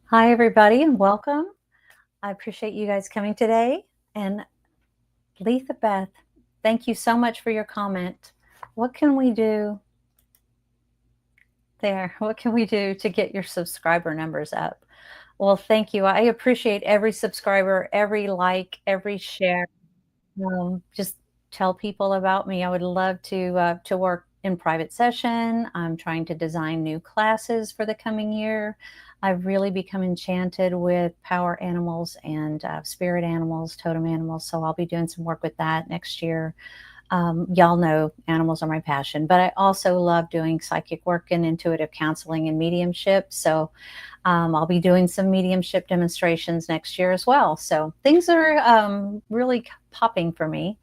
Hi, everybody, and welcome. I appreciate you guys coming today. And Letha Beth, thank you so much for your comment. What can we do there? What can we do to get your subscriber numbers up? Well, thank you. I appreciate every subscriber, every like, every share. Just tell people about me. I would love to work in private session. I'm trying to design new classes for the coming year. I've really become enchanted with power animals and spirit animals, totem animals. So I'll be doing some work with that next year. Y'all know animals are my passion, but I also love doing psychic work and intuitive counseling and mediumship. So I'll be doing some mediumship demonstrations next year as well. So things are really popping for me.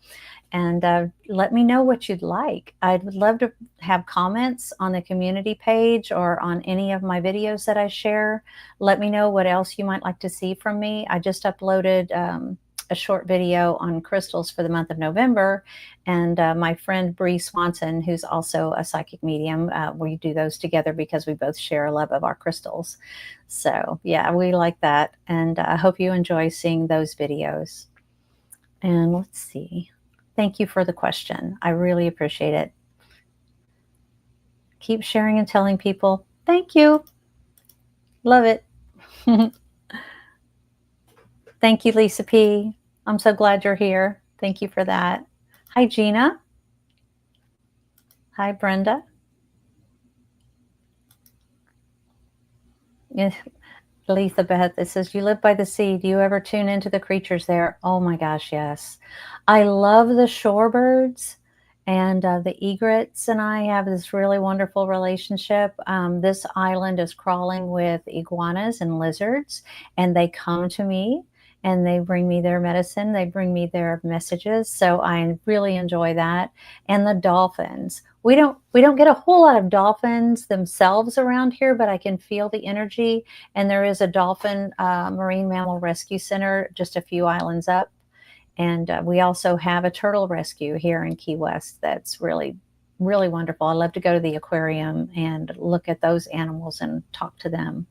And let me know what you'd like. I'd love to have comments on the community page or on any of my videos that I share. Let me know what else you might like to see from me. I just uploaded a short video on crystals for the month of November. And my friend Bree Swanson, who's also a psychic medium, we do those together because we both share a love of our crystals. So yeah, we like that. And I hope you enjoy seeing those videos. And let's see. Thank you for the question. I really appreciate it. Keep sharing and telling people. Thank you. Love it. Thank you, Lisa P. I'm so glad you're here. Thank you for that. Hi, Gina. Hi, Brenda. Yeah, Letha Beth, it says, you live by the sea. Do you ever tune into the creatures there? Oh my gosh, yes. I love the shorebirds, and the egrets and I have this really wonderful relationship. This island is crawling with iguanas and lizards, and they come to me and they bring me their medicine. They bring me their messages. So I really enjoy that. And the dolphins. We don't get a whole lot of dolphins themselves around here, but I can feel the energy. And there is a dolphin marine mammal rescue center just a few islands up. And we also have a turtle rescue here in Key West that's really, really wonderful. I love to go to the aquarium and look at those animals and talk to them.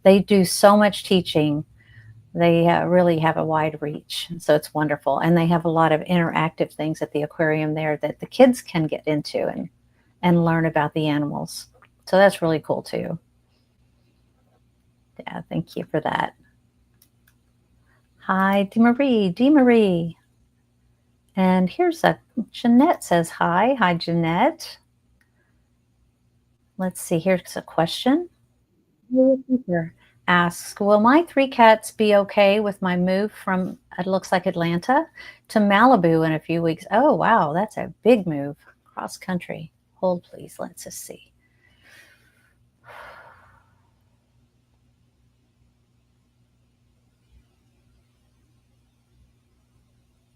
They do so much teaching. They really have a wide reach. So it's wonderful. And they have a lot of interactive things at the aquarium there that the kids can get into and learn about the animals. So that's really cool too. Yeah, thank you for that. Hi, DeMarie. DeMarie. And here's a Jeanette says hi. Hi, Jeanette. Let's see. Here's a question. Asks, will my 3 cats be okay with my move from, it looks like Atlanta, to Malibu in a few weeks? Oh, wow. That's a big move. Cross country. Hold, please. Let's just see.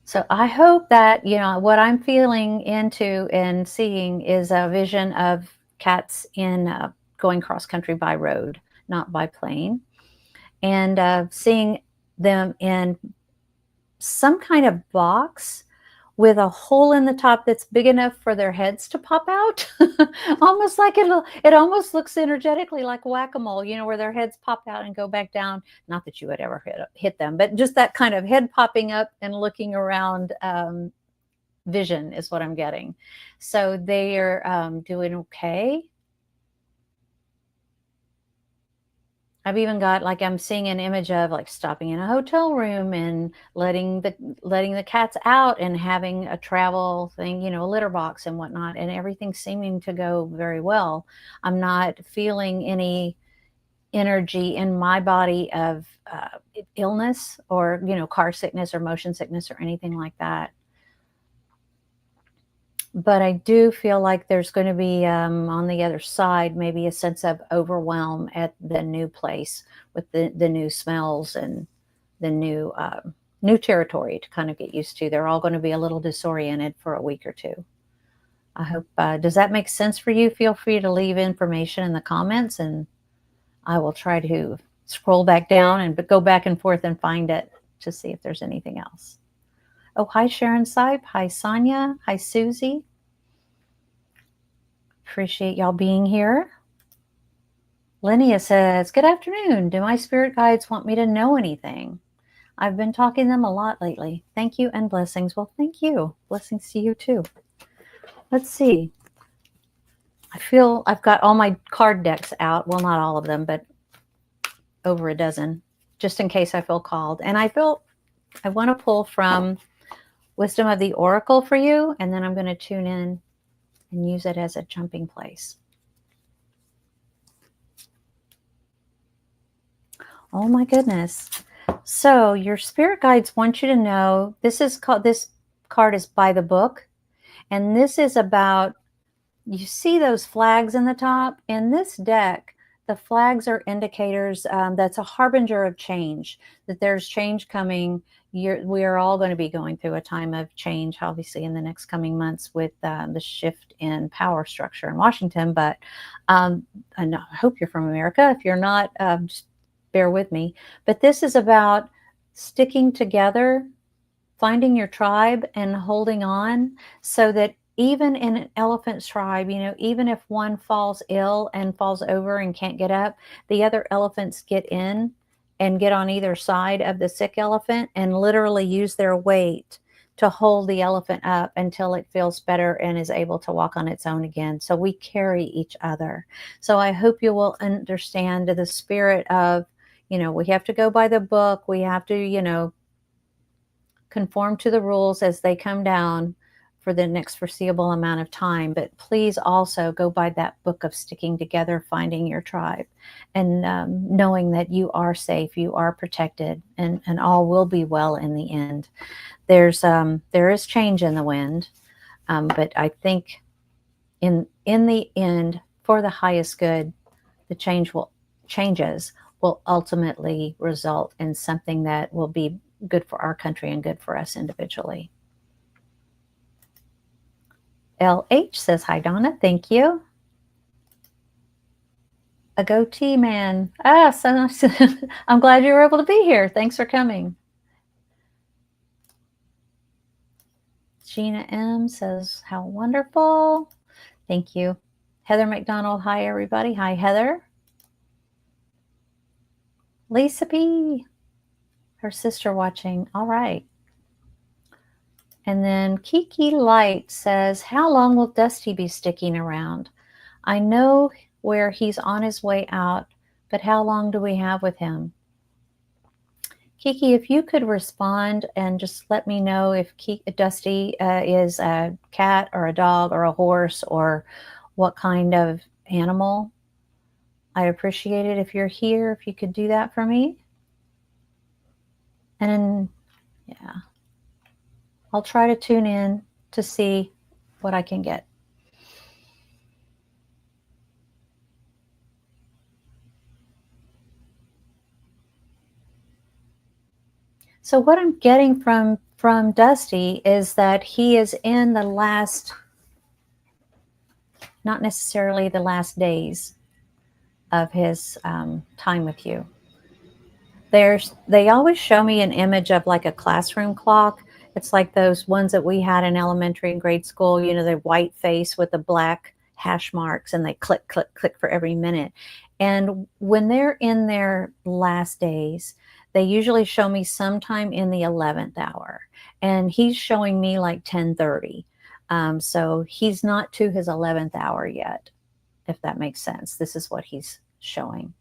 So I hope that, what I'm feeling into and seeing is a vision of cats in going cross country by road, not by plane, and seeing them in some kind of box with a hole in the top that's big enough for their heads to pop out. Almost like it almost looks energetically like whack-a-mole, where their heads pop out and go back down. Not that you would ever hit them, but just that kind of head popping up and looking around vision is what I'm getting. So they are doing okay. I've even got, like, I'm seeing an image of like stopping in a hotel room and letting the cats out and having a travel thing, a litter box and whatnot, and everything seeming to go very well. I'm not feeling any energy in my body of illness or, car sickness or motion sickness or anything like that. But I do feel like there's going to be on the other side maybe a sense of overwhelm at the new place with the new smells and the new territory to kind of get used to. They're all going to be a little disoriented for a week or two. I hope, does that make sense for you? Feel free to leave information in the comments, and I will try to scroll back down and go back and forth and find it to see if there's anything else. Oh, hi, Sharon Sipe. Hi, Sonia. Hi, Susie. Appreciate y'all being here. Linnea says, good afternoon. Do my spirit guides want me to know anything? I've been talking to them a lot lately. Thank you and blessings. Well, thank you. Blessings to you too. Let's see. I feel I've got all my card decks out. Well, not all of them, but over a dozen, just in case I feel called. And I want to pull from Wisdom of the Oracle for you, and then I'm going to tune in and use it as a jumping place. Oh my goodness. So your spirit guides want you to know, this card is by the book, and this is about, you see those flags in the top? In this deck, the flags are indicators, that's a harbinger of change, that there's change coming. We are all going to be going through a time of change, obviously, in the next coming months with the shift in power structure in Washington. But and I hope you're from America. If you're not, just bear with me. But this is about sticking together, finding your tribe, and holding on, so that even in an elephant's tribe, you know, even if one falls ill and falls over and can't get up, the other elephants get in and get on either side of the sick elephant and literally use their weight to hold the elephant up until it feels better and is able to walk on its own again. So we carry each other. So I hope you will understand the spirit of, you know, we have to go by the book. We have to, you know, conform to the rules as they come down for the next foreseeable amount of time. But please also go by that book of sticking together, finding your tribe, and knowing that you are safe, you are protected, and all will be well in the end. There is change in the wind, but I think in the end, for the highest good, the changes will ultimately result in something that will be good for our country and good for us individually. LH says, hi, Donna. Thank you. A goatee man. So nice. I'm glad you were able to be here. Thanks for coming. Gina M says, how wonderful. Thank you. Heather McDonald. Hi, everybody. Hi, Heather. Lisa P. Her sister watching. All right. And then Kiki Light says, how long will Dusty be sticking around? I know where he's on his way out, but how long do we have with him? Kiki, if you could respond and just let me know if Dusty is a cat or a dog or a horse or what kind of animal. I appreciate it if you're here, if you could do that for me. And yeah, I'll try to tune in to see what I can get. So what I'm getting from Dusty is that he is in the last, not necessarily the last days of his time with you. They always show me an image of like a classroom clock. It's like those ones that we had in elementary and grade school, you know, the white face with the black hash marks, and they click, click, click for every minute. And when they're in their last days, they usually show me sometime in the 11th hour. And he's showing me like 10:30. So he's not to his 11th hour yet, if that makes sense. This is what he's showing.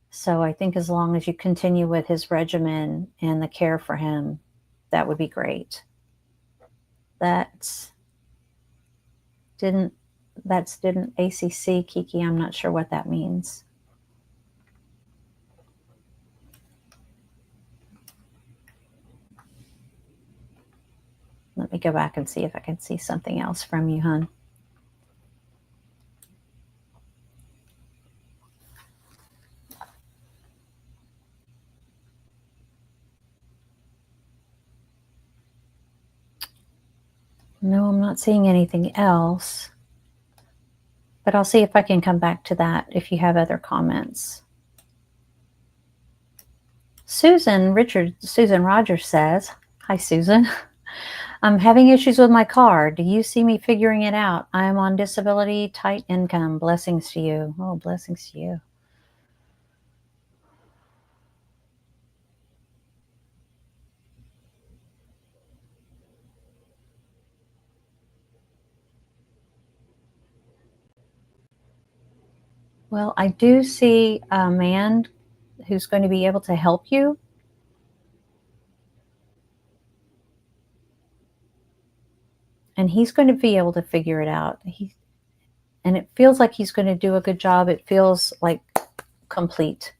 So I think as long as you continue with his regimen and the care for him, that would be great. That's didn't ACC, Kiki. I'm not sure what that means. Let me go back and see if I can see something else from you, hon. No, I'm not seeing anything else. But I'll see if I can come back to that if you have other comments. Susan Rogers says, hi, Susan. I'm having issues with my car. Do you see me figuring it out? I am on disability, tight income. Blessings to you. Oh, blessings to you. Well, I do see a man who's going to be able to help you. And he's going to be able to figure it out. And it feels like he's going to do a good job. It feels like complete.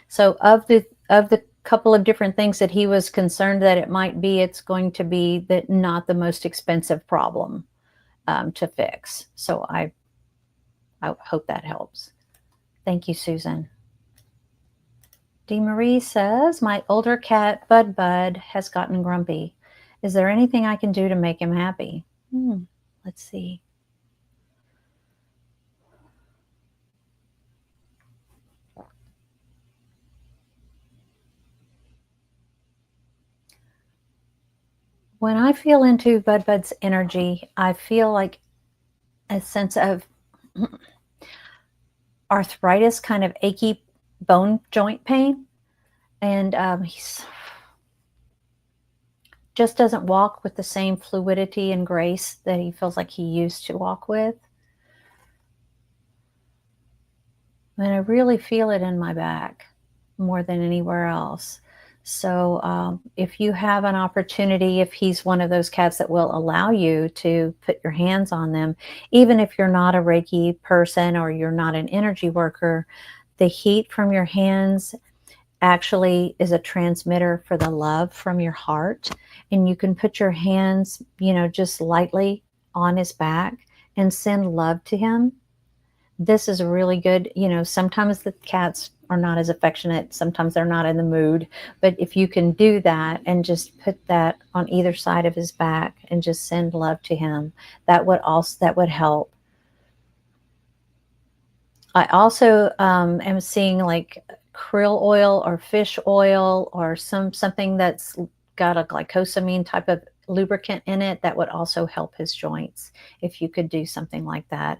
So of the couple of different things that he was concerned that it might be, it's going to be that not the most expensive problem to fix. So I hope that helps. Thank you, Susan. Dee Marie says, my older cat, Bud Bud, has gotten grumpy. Is there anything I can do to make him happy? Let's see. When I feel into Bud Bud's energy, I feel like a sense of arthritis, kind of achy bone joint pain. And he's just doesn't walk with the same fluidity and grace that he feels like he used to walk with. And I really feel it in my back more than anywhere else. So if you have an opportunity, if he's one of those cats that will allow you to put your hands on them, even if you're not a Reiki person or you're not an energy worker, the heat from your hands actually is a transmitter for the love from your heart. And you can put your hands, just lightly on his back and send love to him. This is really good. Sometimes the cats are not as affectionate. Sometimes they're not in the mood. But if you can do that and just put that on either side of his back and just send love to him, that would help. I also am seeing like krill oil or fish oil or something that's got a glycosamine type of lubricant in it that would also help his joints if you could do something like that.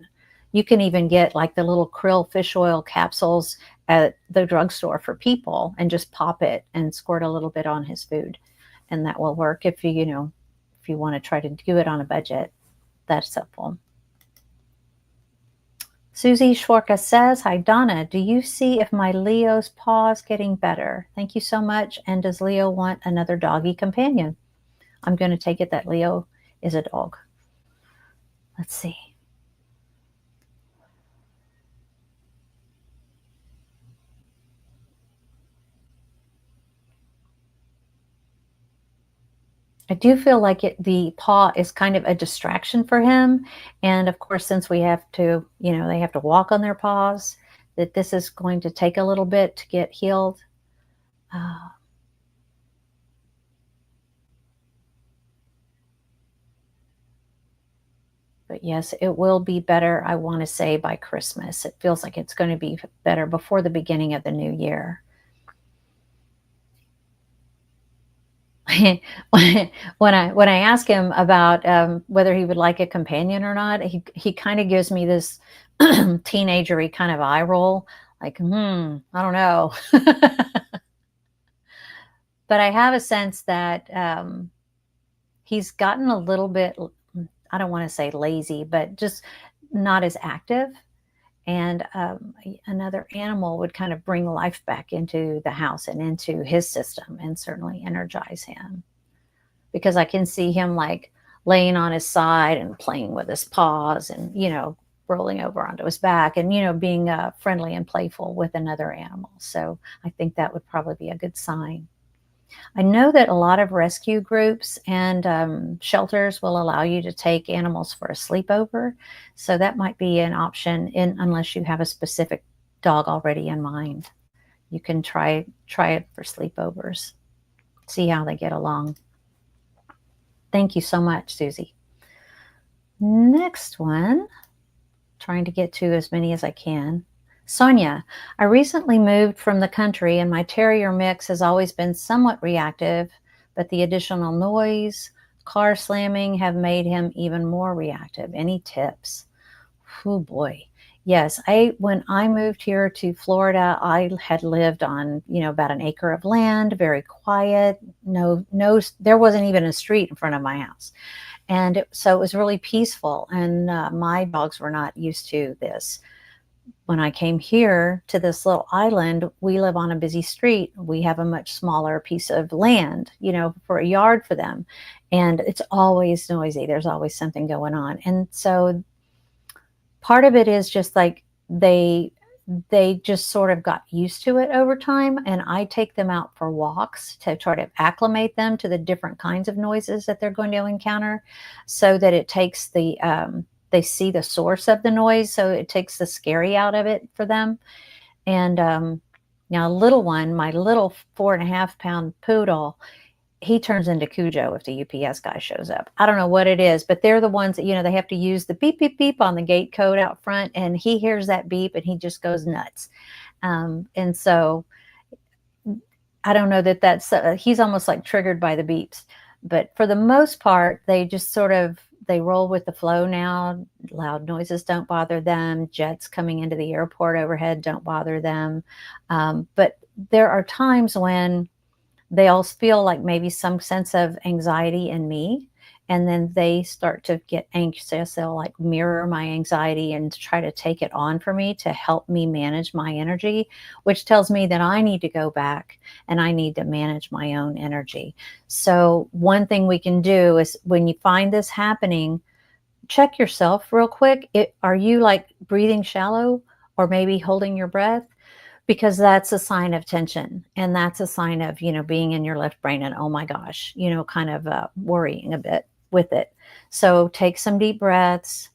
You can even get like the little krill fish oil capsules at the drugstore for people and just pop it and squirt a little bit on his food. And that will work if if you want to try to do it on a budget. That's helpful. Susie Schwarka says, hi, Donna, do you see if my Leo's paw is getting better? Thank you so much. And does Leo want another doggy companion? I'm going to take it that Leo is a dog. Let's see. I do feel like the paw is kind of a distraction for him. And of course, since we have to, they have to walk on their paws, that this is going to take a little bit to get healed. But yes, it will be better, I want to say, by Christmas. It feels like it's going to be better before the beginning of the new year. when I ask him about whether he would like a companion or not, he kind of gives me this teenagery kind of eye roll, like, I don't know. But I have a sense that he's gotten a little bit, I don't want to say lazy, but just not as active. And another animal would kind of bring life back into the house and into his system and certainly energize him, because I can see him like laying on his side and playing with his paws and, rolling over onto his back and, being friendly and playful with another animal. So I think that would probably be a good sign. I know that a lot of rescue groups and shelters will allow you to take animals for a sleepover. So that might be an option unless you have a specific dog already in mind. You can try it for sleepovers. See how they get along. Thank you so much, Susie. Next one, trying to get to as many as I can. Sonia, I recently moved from the country and my terrier mix has always been somewhat reactive, but the additional noise, car slamming have made him even more reactive. Any tips? Oh boy. Yes, I when I moved here to Florida, I had lived on, about an acre of land, very quiet. No, there wasn't even a street in front of my house. And so it was really peaceful. And my dogs were not used to this. When I came here to this little island, we live on a busy street. We have a much smaller piece of land, for a yard for them. And it's always noisy. There's always something going on. And so part of it is just like they just sort of got used to it over time, and I take them out for walks to try to acclimate them to the different kinds of noises that they're going to encounter, so that it takes they see the source of the noise, so it takes the scary out of it for them. And now little one, my little 4.5 pound poodle, he turns into Cujo if the UPS guy shows up. I don't know what it is, but they're the ones that, they have to use the beep, beep, beep on the gate code out front. And he hears that beep and he just goes nuts. And so I don't know that's, he's almost like triggered by the beeps. But for the most part, they just they roll with the flow now. Loud noises don't bother them. Jets coming into the airport overhead don't bother them. But there are times when they all feel like maybe some sense of anxiety in me. And then they start to get anxious. They'll like mirror my anxiety and try to take it on for me to help me manage my energy, which tells me that I need to go back and I need to manage my own energy. So one thing we can do is when you find this happening, check yourself real quick. Are you like breathing shallow or maybe holding your breath? Because that's a sign of tension, and that's a sign of, being in your left brain and, oh my gosh, kind of worrying a bit with it. So take some deep breaths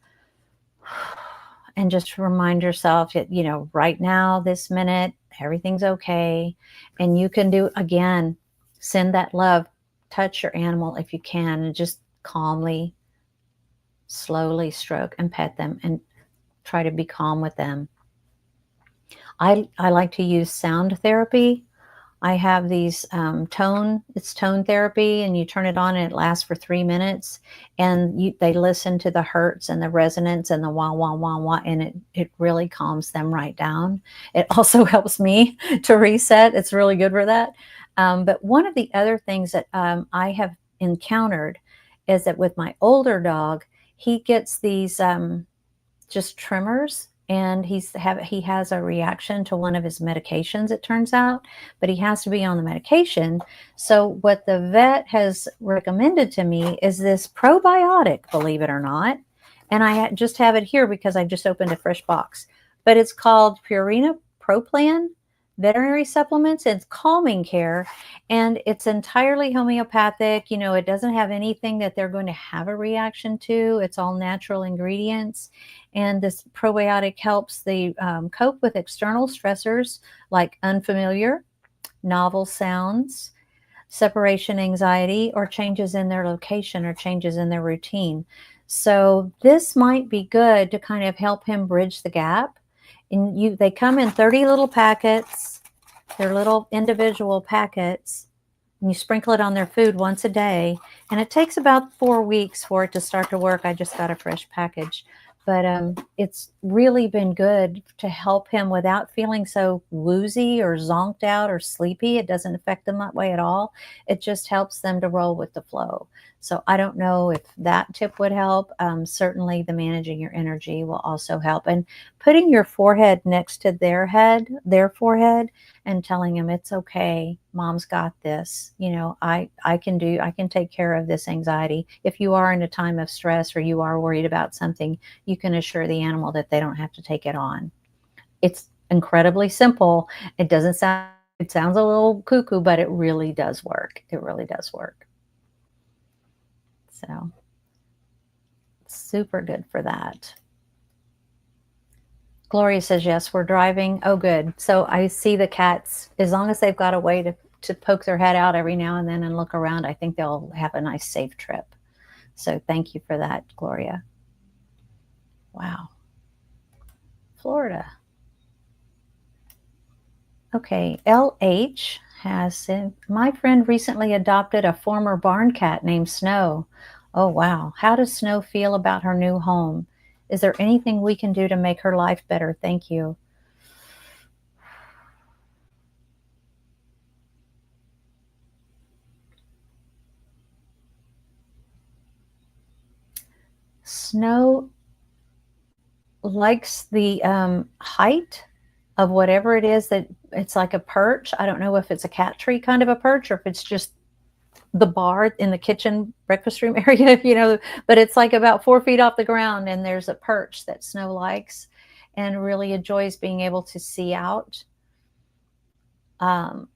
and just remind yourself that, right now, this minute, everything's okay. And you can do, again, send that love, touch your animal if you can, and just calmly, slowly stroke and pet them and try to be calm with them. I like to use sound therapy. I have these it's tone therapy, and you turn it on and it lasts for 3 minutes, and they listen to the hertz and the resonance and the wah, wah, wah, wah, and it really calms them right down. It also helps me to reset. It's really good for that. But one of the other things that I have encountered is that with my older dog, he gets these just tremors, and he has a reaction to one of his medications, it turns out, but he has to be on the medication. So what the vet has recommended to me is this probiotic, believe it or not. And I just have it here because I just opened a fresh box, but it's called Purina Pro Plan veterinary supplements. It's calming care, and it's entirely homeopathic. It doesn't have anything that they're going to have a reaction to. It's all natural ingredients. And this probiotic helps they cope with external stressors like unfamiliar, novel sounds, separation anxiety, or changes in their location or changes in their routine. So this might be good to kind of help him bridge the gap. And they come in 30 little packets. They're little individual packets. And you sprinkle it on their food once a day. And it takes about 4 weeks for it to start to work. I just got a fresh package. But it's really been good to help him without feeling so woozy or zonked out or sleepy. It doesn't affect them that way at all. It just helps them to roll with the flow. So I don't know if that tip would help. Certainly the managing your energy will also help. And putting your forehead next to their forehead, and telling them it's okay. Mom's got this. I can take care of this anxiety. If you are in a time of stress or you are worried about something, you can assure the animal that they don't have to take it on. It's incredibly simple. It sounds a little cuckoo, but it really does work. It really does work. So super good for that. Gloria says, yes, we're driving. Oh, good. So I see the cats, as long as they've got a way to poke their head out every now and then and look around, I think they'll have a nice, safe trip. So thank you for that, Gloria. Wow. Florida. Okay, LH has said, my friend recently adopted a former barn cat named Snow. Oh, wow. How does Snow feel about her new home? Is there anything we can do to make her life better? Thank you. Snow likes the height of whatever it is that it's like a perch. I don't know if it's a cat tree kind of a perch or if it's just the bar in the kitchen breakfast room area, but it's like about 4 feet off the ground, and there's a perch that Snow likes and really enjoys being able to see out. Um,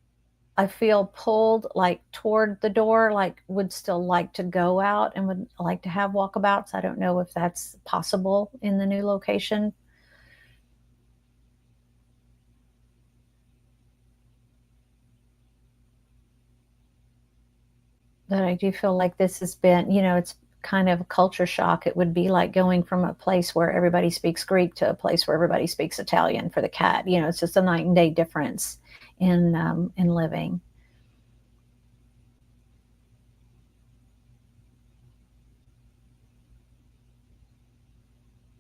I feel pulled like toward the door, like would still like to go out and would like to have walkabouts. I don't know if that's possible in the new location. But I do feel like this has been, it's kind of a culture shock. It would be like going from a place where everybody speaks Greek to a place where everybody speaks Italian for the cat. It's just a night and day difference in living.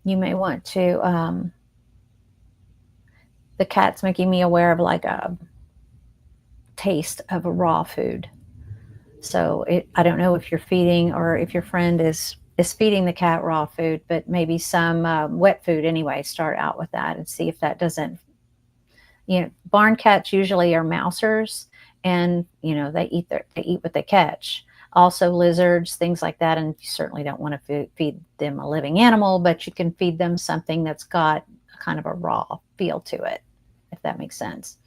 You may want to. The cat's making me aware of like a taste of a raw food. So I don't know if you're feeding or if your friend is feeding the cat raw food, but maybe some wet food anyway. Start out with that and see if that doesn't. Barn cats usually are mousers, and they eat what they catch. Also lizards, things like that, and you certainly don't want to feed them a living animal, but you can feed them something that's got kind of a raw feel to it, if that makes sense.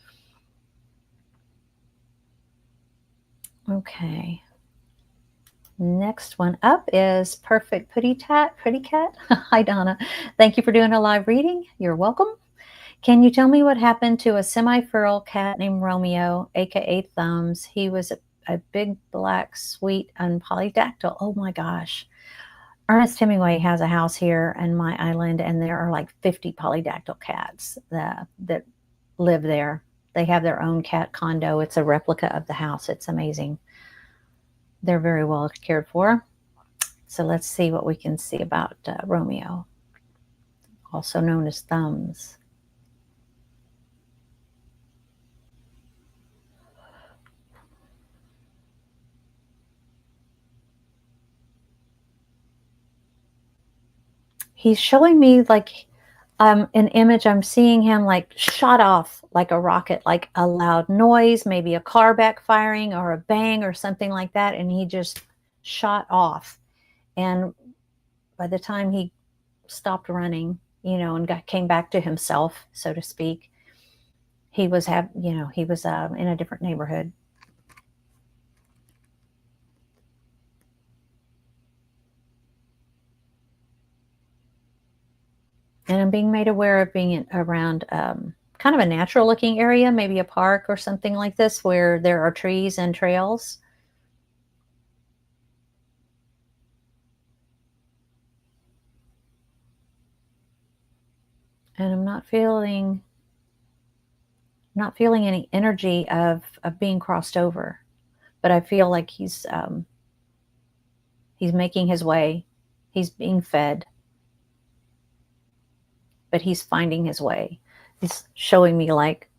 Okay. Next one up is Perfect Pretty Cat. Hi, Donna. Thank you for doing a live reading. You're welcome. Can you tell me what happened to a semi-feral cat named Romeo, aka Thumbs? He was a big, black, sweet, and polydactyl. Oh my gosh. Ernest Hemingway has a house here in my island, and there are like 50 polydactyl cats that live there. They have their own cat condo. It's a replica of the house. It's amazing. They're very well cared for. So let's see what we can see about Romeo, also known as Thumbs. He's showing me like an image. I'm seeing him like shot off like a rocket, like a loud noise, maybe a car backfiring or a bang or something like that. And he just shot off. And by the time he stopped running, and came back to himself, so to speak, he was in a different neighborhood. And I'm being made aware of being around kind of a natural looking area, maybe a park or something like this, where there are trees and trails. And I'm not feeling any energy of being crossed over, but I feel like he's making his way. He's being fed, but he's finding his way. He's showing me like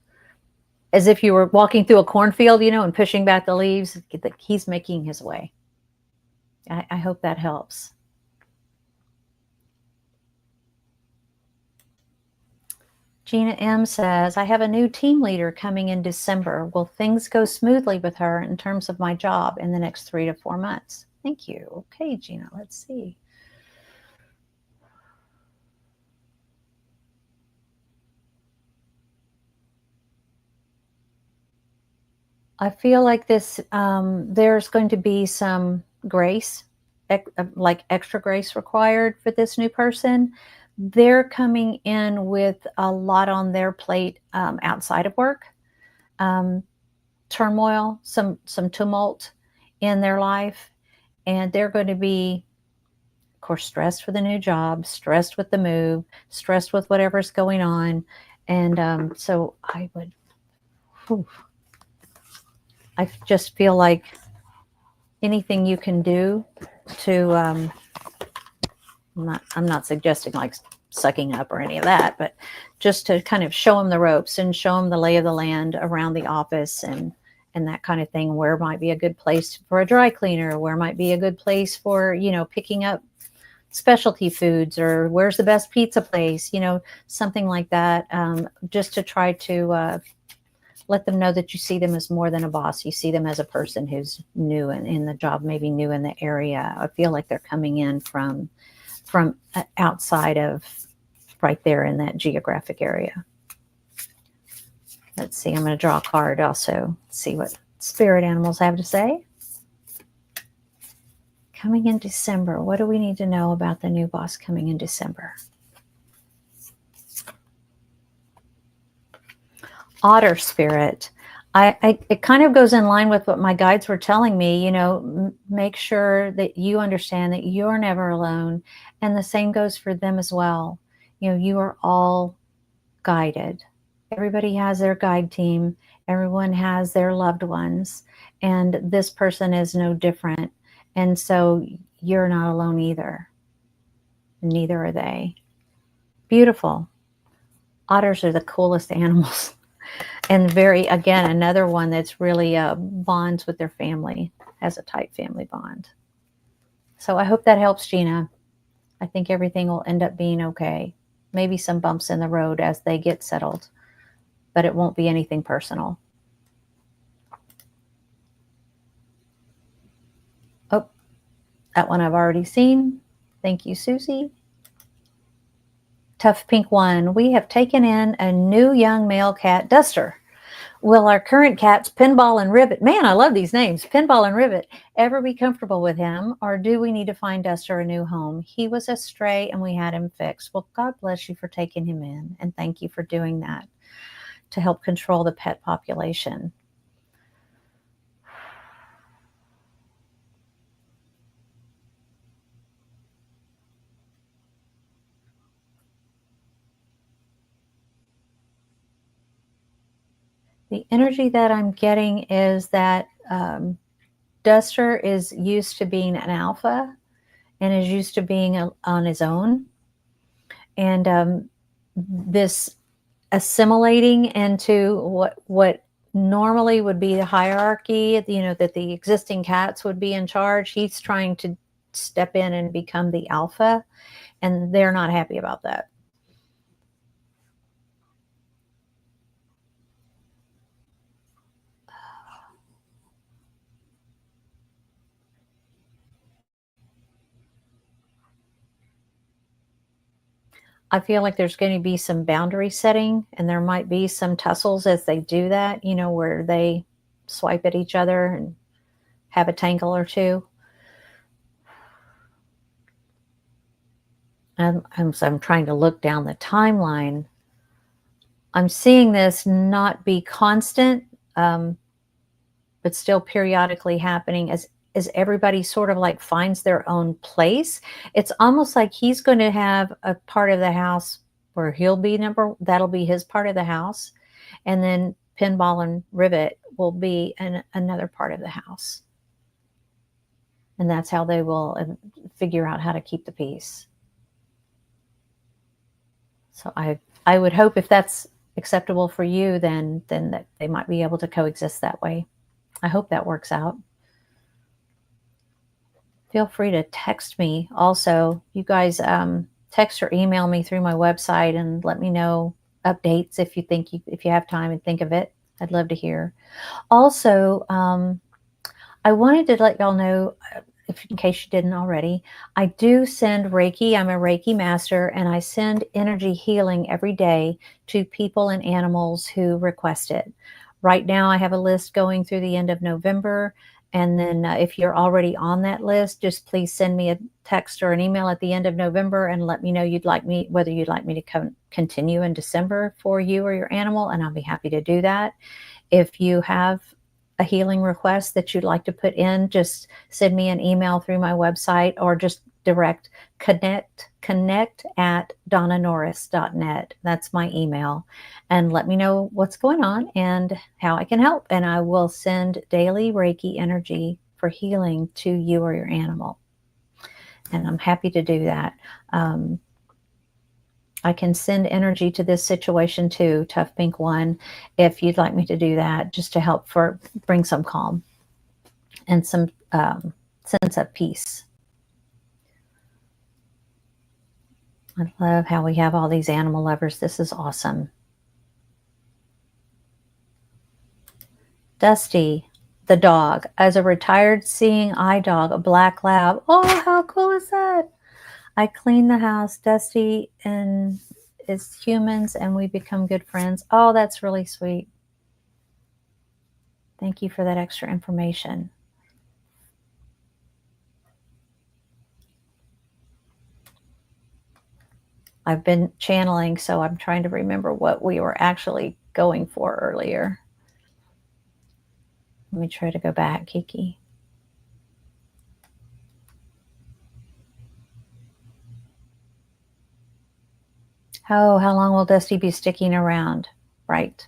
as if you were walking through a cornfield, and pushing back the leaves. He's making his way. I hope that helps. Gina M says, I have a new team leader coming in December. Will things go smoothly with her in terms of my job in the next 3 to 4 months? Thank you. Okay, Gina, let's see. I feel like there's going to be some grace, like extra grace required for this new person. They're coming in with a lot on their plate outside of work, turmoil, some tumult in their life, and they're going to be of course, stressed for the new job, stressed with the move, stressed with whatever's going on. And so I would, whew, I just feel like anything you can do to, I'm not suggesting like sucking up or any of that, but just to kind of show them the ropes and show them the lay of the land around the office and that kind of thing. Where might be a good place for a dry cleaner? Where might be a good place for, you know, picking up specialty foods, or where's the best pizza place, you know, something like that. Just to try to let them know that you see them as more than a boss. You see them as a person who's new in the job, maybe new in the area. I feel like they're coming in from outside of right there in that geographic area. Let's see, I'm going to draw a card also, see what spirit animals have to say. Coming in December, what do we need to know about the new boss coming in December? Otter spirit. It kind of goes in line with what my guides were telling me, you know, make sure that you understand that you're never alone. And the same goes for them as well. You know, you are all guided. Everybody has their guide team. Everyone has their loved ones. And this person is no different. And so you're not alone either. Neither are they. Beautiful. Otters are the coolest animals. And again, another one that's really bonds with their family, has a tight family bond. So I hope that helps, Gina. I think everything will end up being okay. Maybe some bumps in the road as they get settled, but it won't be anything personal. Oh, that one I've already seen. Thank you, Susie. Tough Pink One. We have taken in a new young male cat, Duster. Will our current cats, Pinball and Ribbit, man, I love these names, Pinball and Ribbit, ever be comfortable with him? Or do we need to find Duster a new home? He was a stray and we had him fixed. Well, God bless you for taking him in. And thank you for doing that to help control the pet population. The energy that I'm getting is that Duster is used to being an alpha and is used to being on his own. And this assimilating into what normally would be the hierarchy, you know, that the existing cats would be in charge. He's trying to step in and become the alpha, and they're not happy about that. I feel like there's going to be some boundary setting, and there might be some tussles as they do that, you know, where they swipe at each other and have a tangle or two. So I'm trying to look down the timeline. I'm seeing this not be constant, but still periodically happening as everybody sort of like finds their own place. It's almost like he's going to have a part of the house where he'll be that'll be his part of the house. And then Pinball and Ribbit will be another part of the house. And that's how they will figure out how to keep the peace. So I would hope if that's acceptable for you, then that they might be able to coexist that way. I hope that works out. Feel free to text me also. You guys text or email me through my website and let me know updates if you have time and think of it. I'd love to hear. Also, I wanted to let y'all know, in case you didn't already, I do send Reiki. I'm a Reiki master, and I send energy healing every day to people and animals who request it. Right now, I have a list going through the end of November. And then if you're already on that list, just please send me a text or an email at the end of November and let me know whether you'd like me to continue in December for you or your animal, and I'll be happy to do that. If you have a healing request that you'd like to put in, just send me an email through my website or just direct connect at donnanorris.net. That's my email. And let me know what's going on and how I can help. And I will send daily Reiki energy for healing to you or your animal. And I'm happy to do that. I can send energy to this situation too, Tough Pink One, if you'd like me to do that, just to help bring some calm and some sense of peace. I love how we have all these animal lovers. This is awesome. Dusty, the dog, as a retired seeing eye dog, a black lab. Oh, how cool is that? I clean the house. Dusty and is humans, and we become good friends. Oh, that's really sweet. Thank you for that extra information. I've been channeling, so I'm trying to remember what we were actually going for earlier. Let me try to go back, Kiki. Oh, how long will Dusty be sticking around? Right.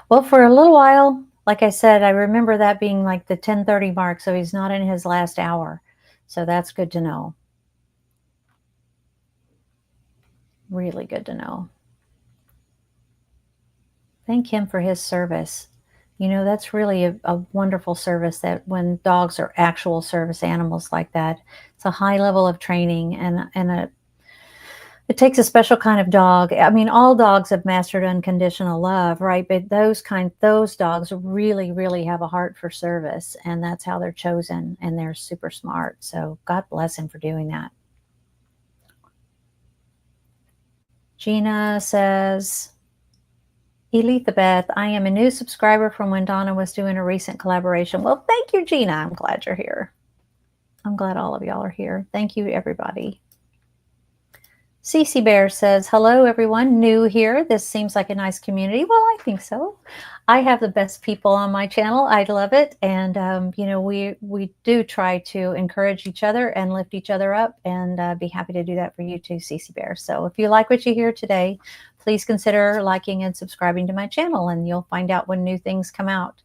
Well, for a little while, like I said, I remember that being like the 10:30 mark, so he's not in his last hour. So that's good to know. Really good to know. Thank him for his service. You know, that's really a wonderful service, that when dogs are actual service animals like that, it's a high level of training, and it takes a special kind of dog. I mean, all dogs have mastered unconditional love, right? But those dogs really, really have a heart for service, and that's how they're chosen, and they're super smart. So God bless him for doing that. Gina says, Elizabeth, I am a new subscriber from when Donna was doing a recent collaboration. Well, thank you, Gina. I'm glad you're here. I'm glad all of y'all are here. Thank you, everybody. Cece Bear says, hello, everyone. New here. This seems like a nice community. Well, I think so. I have the best people on my channel. I love it. And, you know, we do try to encourage each other and lift each other up, and be happy to do that for you too, Cece Bear. So if you like what you hear today, please consider liking and subscribing to my channel, and you'll find out when new things come out.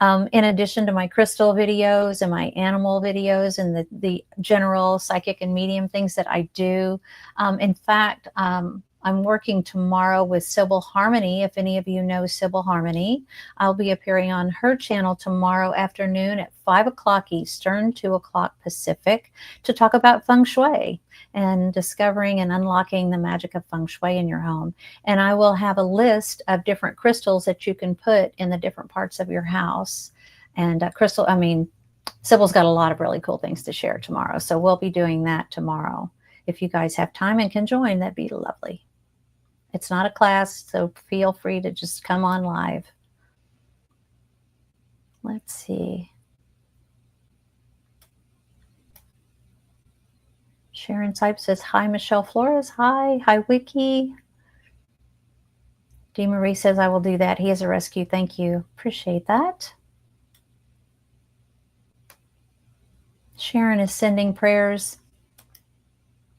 In addition to my crystal videos and my animal videos and the general psychic and medium things that I do. In fact, I'm working tomorrow with Sybil Harmony. If any of you know Sybil Harmony, I'll be appearing on her channel tomorrow afternoon at 5 o'clock Eastern, 2 o'clock Pacific, to talk about feng shui and discovering and unlocking the magic of feng shui in your home. And I will have a list of different crystals that you can put in the different parts of your house. And Sybil's got a lot of really cool things to share tomorrow. So we'll be doing that tomorrow. If you guys have time and can join, that'd be lovely. It's not a class, so feel free to just come on live. Let's see. Sharon Sipe says, hi, Michelle Flores. Hi. Hi, Wiki. Dee Marie says, I will do that. He is a rescue. Thank you. Appreciate that. Sharon is sending prayers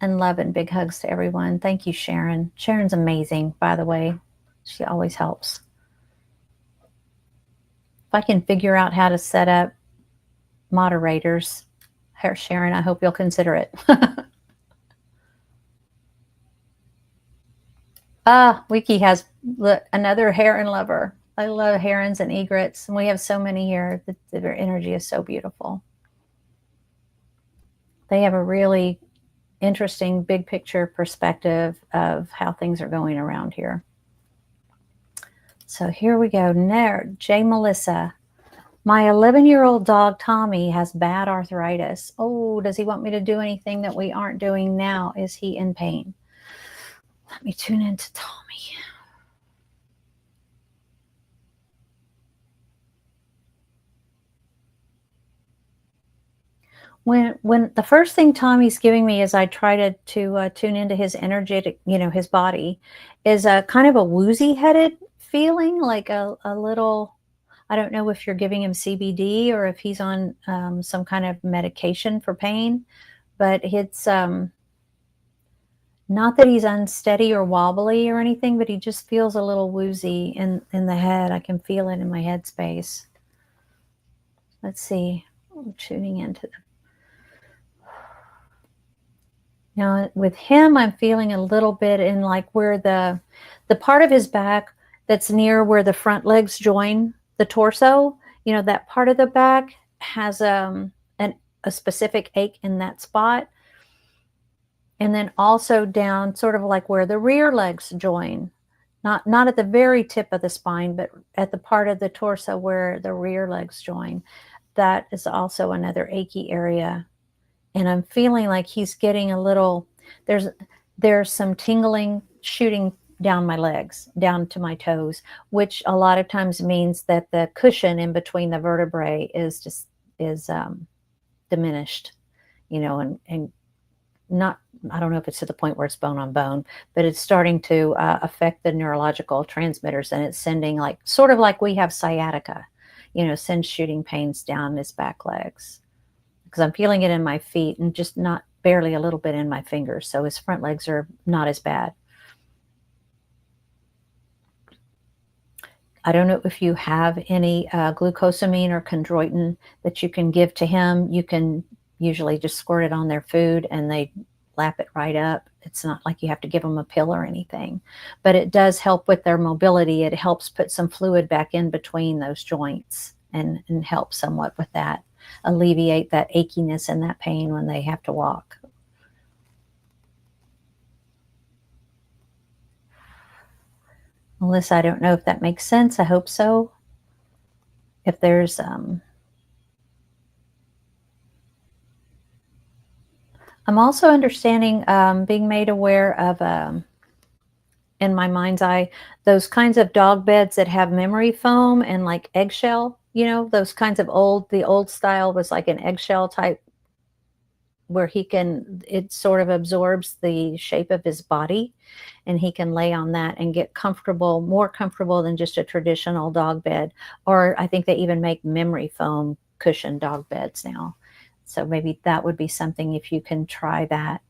and love and big hugs to everyone. Thank you, Sharon. Sharon's amazing, by the way. She always helps. If I can figure out how to set up moderators, Sharon, I hope you'll consider it. Wiki has another heron lover. I love herons and egrets, and we have so many here. Their energy is so beautiful. They have a really interesting big picture perspective of how things are going around here. So here we go. J. Melissa. My 11-year-old dog Tommy has bad arthritis. Oh, does he want me to do anything that we aren't doing now? Is he in pain? Let me tune into Tommy. When the first thing Tommy's giving me as I try to tune into his energetic, his body, is a kind of a woozy headed feeling, like a little, I don't know if you're giving him CBD or if he's on some kind of medication for pain, but it's not that he's unsteady or wobbly or anything, but he just feels a little woozy in the head. I can feel it in my head space. Let's see. I'm tuning into the now with him, I'm feeling a little bit in like where the part of his back that's near where the front legs join the torso, you know, that part of the back has a specific ache in that spot. And then also down sort of like where the rear legs join. Not at the very tip of the spine, but at the part of the torso where the rear legs join. That is also another achy area. And I'm feeling like he's getting a little, there's some tingling shooting down my legs, down to my toes, which a lot of times means that the cushion in between the vertebrae is diminished, you know, and not, I don't know if it's to the point where it's bone on bone, but it's starting to affect the neurological transmitters, and it's sending like, sort of like we have sciatica, you know, sends shooting pains down his back legs. Because I'm feeling it in my feet and just not barely a little bit in my fingers. So his front legs are not as bad. I don't know if you have any glucosamine or chondroitin that you can give to him. You can usually just squirt it on their food and they lap it right up. It's not like you have to give them a pill or anything, but it does help with their mobility. It helps put some fluid back in between those joints and help somewhat with that. Alleviate that achiness and that pain when they have to walk. Melissa, I don't know if that makes sense. I hope so. If there's I'm also understanding being made aware of in my mind's eye those kinds of dog beds that have memory foam and like eggshell, you know, those kinds of the old style was like an eggshell type where it sort of absorbs the shape of his body, and he can lay on that and get comfortable, more comfortable than just a traditional dog bed. Or I think they even make memory foam cushion dog beds now. So maybe that would be something if you can try that.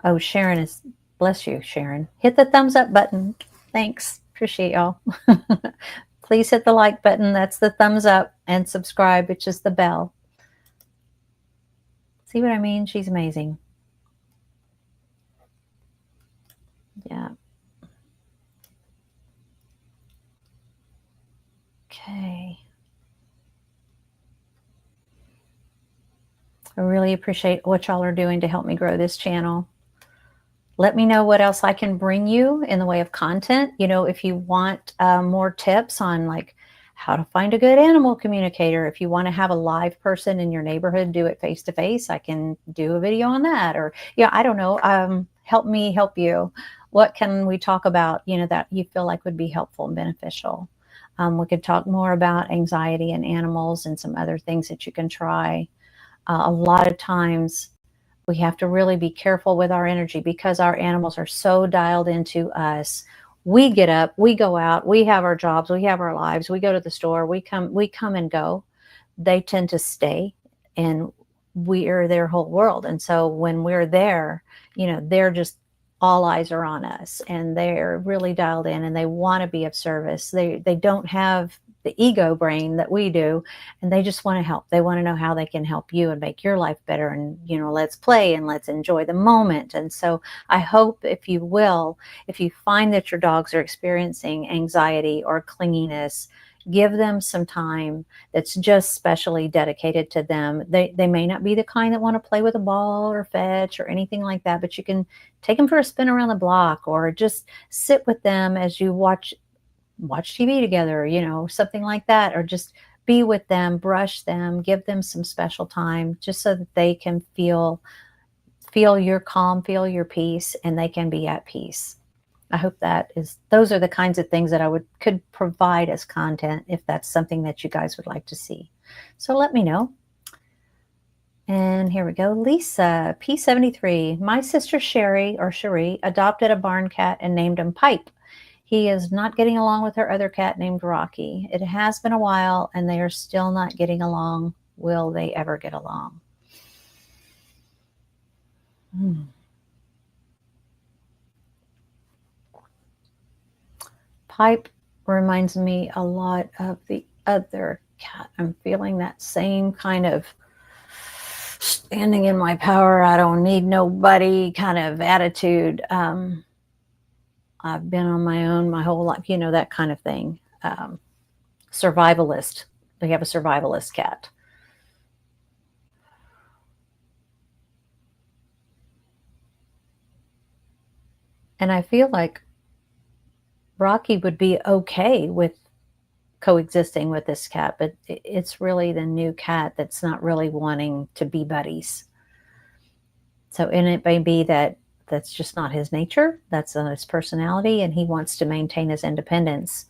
Oh, Sharon is, bless you, Sharon. Hit the thumbs up button. Thanks. Appreciate y'all. Please hit the like button. That's the thumbs up, and subscribe, which is the bell. See what I mean? She's amazing. Yeah. Okay. I really appreciate what y'all are doing to help me grow this channel. Let me know what else I can bring you in the way of content. You know, if you want more tips on like how to find a good animal communicator, if you want to have a live person in your neighborhood, do it face to face, I can do a video on that. Or, yeah, I don't know, help me help you. What can we talk about, you know, that you feel like would be helpful and beneficial? We could talk more about anxiety in animals and some other things that you can try. A lot of times we have to really be careful with our energy because our animals are so dialed into us. We get up, we go out, we have our jobs, we have our lives, we go to the store, we come and go. They tend to stay, and we are their whole world. And so when we're there, you know, they're just, all eyes are on us, and they're really dialed in, and they want to be of service. They don't have the ego brain that we do, and they just want to help. They want to know how they can help you and make your life better, and, you know, let's play and let's enjoy the moment. And so I hope, if you find that your dogs are experiencing anxiety or clinginess, give them some time that's just specially dedicated to them. They may not be the kind that want to play with a ball or fetch or anything like that, but you can take them for a spin around the block, or just sit with them as you watch TV together, you know, something like that, or just be with them, brush them, give them some special time, just so that they can feel your calm, feel your peace, and they can be at peace. I hope those are the kinds of things that I could provide as content, if that's something that you guys would like to see. So let me know. And here we go. Lisa, P73. My sister Cherie adopted a barn cat and named him Pipe. He is not getting along with her other cat named Rocky. It has been a while, and they are still not getting along will they ever get along? Pipe reminds me a lot of the other cat. I'm feeling that same kind of standing in my power, I don't need nobody kind of attitude. I've been on my own my whole life, that kind of thing. Survivalist. We have a survivalist cat. And I feel like Rocky would be okay with coexisting with this cat, but it's really the new cat that's not really wanting to be buddies. So, and it may be that that's just not his nature, that's his personality, and he wants to maintain his independence.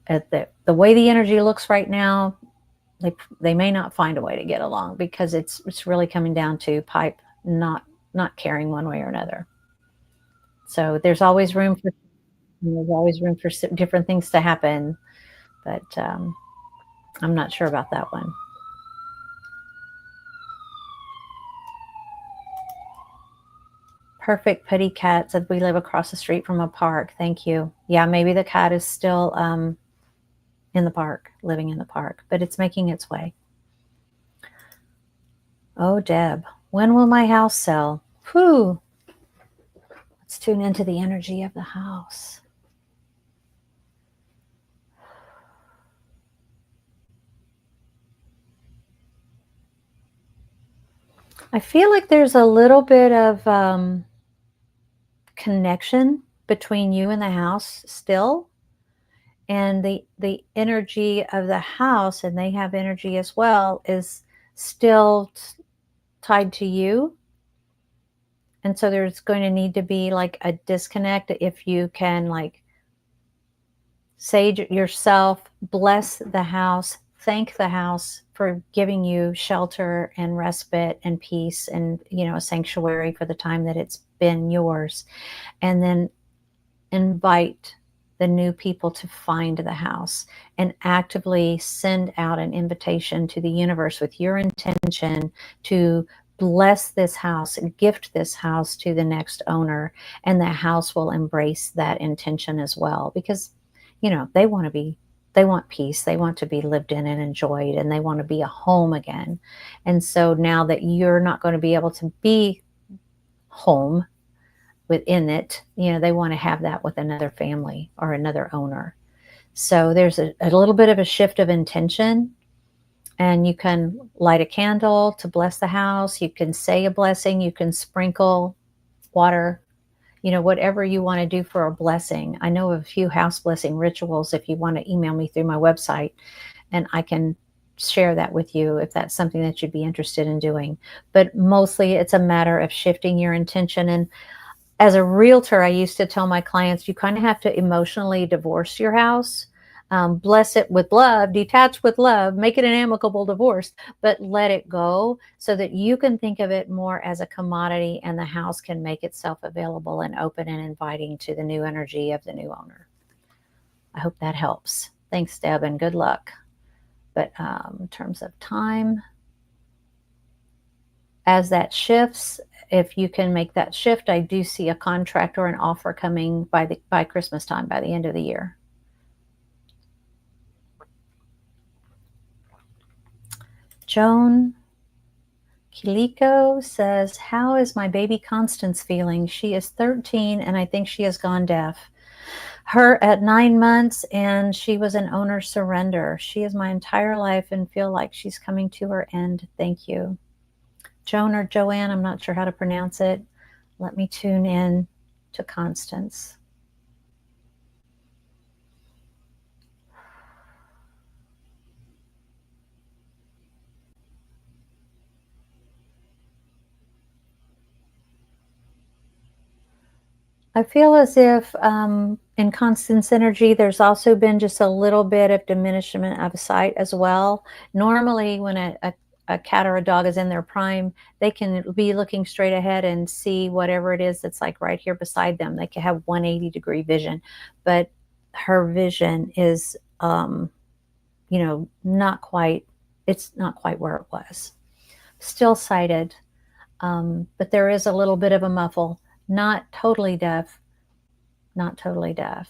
At the way the energy looks right now, they may not find a way to get along, because it's really coming down to Pipe not caring one way or another. So there's always room for different things to happen, but I'm not sure about that one. Perfect Putty Cat said we live across the street from a park. Thank you. Yeah, maybe the cat is still in the park, living in the park, but it's making its way. Oh, Deb, when will my house sell? Whew. Let's tune into the energy of the house. I feel like there's a little bit of connection between you and the house still, and the energy of the house, and they have energy as well, is still tied to you. And so there's going to need to be like a disconnect. If you can like sage yourself, bless the house, thank the house for giving you shelter and respite and peace, and a sanctuary for the time that it's been yours, and then invite the new people to find the house, and actively send out an invitation to the universe with your intention to bless this house and gift this house to the next owner, and the house will embrace that intention as well, because they want peace, they want to be lived in and enjoyed, and they want to be a home again. And so now that you're not going to be able to be home within it, they want to have that with another family or another owner. So there's a little bit of a shift of intention, and you can light a candle to bless the house. You can say a blessing, you can sprinkle water, whatever you want to do for a blessing. I know of a few house blessing rituals. If you want to email me through my website, and I can share that with you if that's something that you'd be interested in doing. But mostly it's a matter of shifting your intention. And as a realtor, I used to tell my clients, you kind of have to emotionally divorce your house. Bless it with love, detach with love, make it an amicable divorce, but let it go so that you can think of it more as a commodity, and the house can make itself available and open and inviting to the new energy of the new owner. I hope that helps. Thanks, Deb, and good luck. But in terms of time, as that shifts, if you can make that shift, I do see a contract or an offer coming by Christmas time, by the end of the year. Joan Kiliko says, how is my baby Constance feeling? She is 13 and I think she has gone deaf. Her at 9 months, and she was an owner surrender. She is my entire life and feel like she's coming to her end. Thank you. Joan or Joanne, I'm not sure how to pronounce it. Let me tune in to Constance. I feel as if in Constance energy, there's also been just a little bit of diminishment of sight as well. Normally, when a cat or a dog is in their prime, they can be looking straight ahead and see whatever it is that's like right here beside them. They can have 180-degree vision, but her vision is it's not quite where it was. Still sighted, but there is a little bit of a muffle. Not totally deaf, not totally deaf.